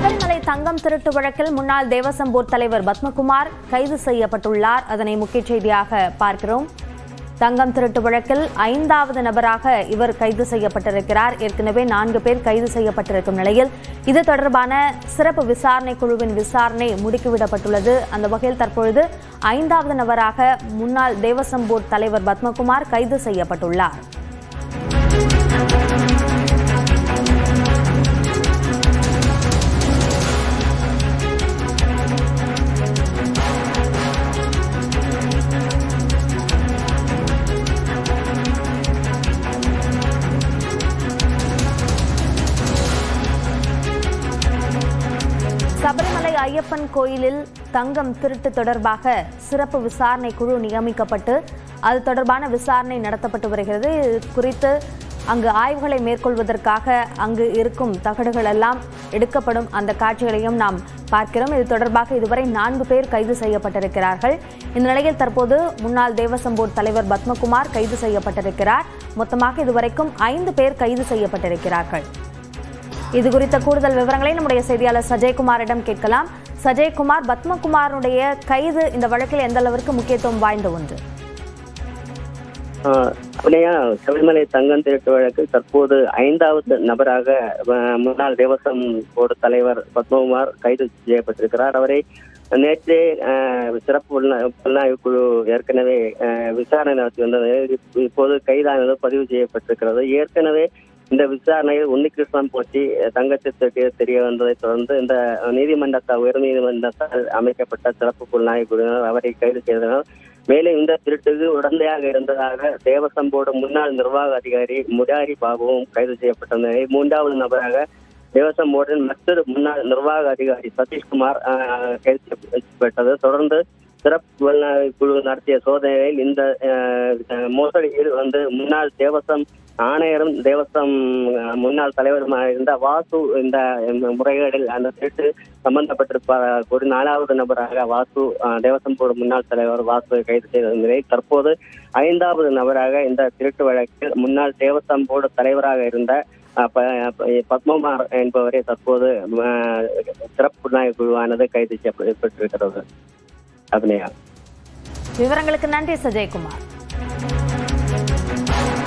சபரிமலை தங்கம் திருட்டு வழக்கில் முன்னாள் தேவசம் போர்டு தலைவர் பத்மகுமார் கைது செய்யப்பட்டுள்ளார். அதனை முக்கிய செய்தியாக பார்க்கிறோம். தங்கம் திருட்டு வழக்கில் 5வது நபராக இவர் கைது செய்யப்பட்டிருக்கிறார். ஏற்கனவே 4 பேர் கைது செய்யப்பட்டிருக்கும் நிலையில் இது தொடர்பான சிறப்பு விசாரணை குழுவின் விசாரணை முடுக்கிவிடப்பட்டுள்ளது. அந்த வகையில் தற்பொழுது 5வது நபராக முன்னாள் தேவசம் போர்டு தலைவர் பத்மகுமார் கைது செய்யப்பட்டுள்ளார். சபரிமலை ஐயப்பன் கோயிலில் தங்கம் திருட்டு தொடர்பாக சிறப்பு விசாரணை குழு நியமிக்கப்பட்டு அது தொடர்பான விசாரணை நடத்தப்பட்டு வருகிறது. இது குறித்து அங்கு ஆய்வுகளை மேற்கொள்வதற்காக அங்கு இருக்கும் தகடுகள் எல்லாம் எடுக்கப்படும் அந்த காட்சிகளையும் நாம் பார்க்கிறோம். இது தொடர்பாக இதுவரை 4 பேர் கைது செய்யப்பட்டிருக்கிறார்கள். இந்த நிலையில் தற்போது முன்னாள் தேவசம் போர்டு தலைவர் பத்மகுமார் கைது செய்யப்பட்டிருக்கிறார். மொத்தமாக இதுவரைக்கும் 5 பேர் கைது செய்யப்பட்டிருக்கிறார்கள். இது குறித்த கூடுதல் விவரங்களை நம்முடைய செய்தியாளர் சஜயகுமாரிடம் கேட்கலாம். சஜயகுமார், பத்மகுமாருடைய கைது இந்த வழக்கில் எந்த அளவிற்கு முக்கியத்துவம் வாய்ந்த ஒன்று? சபரிமலை தங்கம் திருட்டு வழக்கில் தற்போது 5வது நபராக முன்னாள் தேவசம் போர்டு தலைவர் பத்மகுமார் கைது செய்யப்பட்டிருக்கிறார். அவரை நேற்றே சிறப்பு புலனாய்வு குழு ஏற்கனவே விசாரணை நடத்தி வந்தது. இப்போது கைதானது பதிவு செய்யப்பட்டிருக்கிறது. ஏற்கனவே இந்த விசாரணையில் உன்னிகிருஷ்ணன் போற்றி தங்கத்தை தெரிய வந்ததை தொடர்ந்து இந்த உயர் நீதிமன்றத்தால் அமைக்கப்பட்ட சிறப்பு புலனாய்வு குழுவினர் அவரை கைது செய்தனர். மேலும் இந்த திருட்டுக்கு உடந்தையாக இருந்ததாக தேவசம் போர்டு முன்னாள் நிர்வாக அதிகாரி முராரி பாபுவும் கைது செய்யப்பட்ட நிலையில் 3வது நபராக தேவசம் போர்டின் மற்றொரு முன்னாள் நிர்வாக அதிகாரி சதீஷ்குமார் கைது செய்யப்பட்டது. தொடர்ந்து சிறப்பு புலனாய்வு குழு நடத்திய சோதனையில் இந்த மோசடியில் முன்னாள் தேவசம் ஆணையரும் தேவசம் முன்னாள் தலைவருமாக இருந்த வாசு இந்த முறைகேடில் அந்த திருட்டு சம்பந்தப்பட்டிருப்பார். ஒரு 4வது நபராக வாசு தேவசம் போர்டு முன்னாள் தலைவர் வாசுவை கைது செய்த நிலையில் தற்போது 5வது நபராக இந்த திருட்டு வழக்கில் முன்னாள் தேவசம் போர்டு தலைவராக இருந்த பத்மகுமார் என்பவரை தற்போது சிறப்பு புலனாய்வு குழுவானது கைது செய்யப்பட்டிருக்கிறது. அபிநயா, விவரங்களுக்கு நன்றி சஜயகுமார்.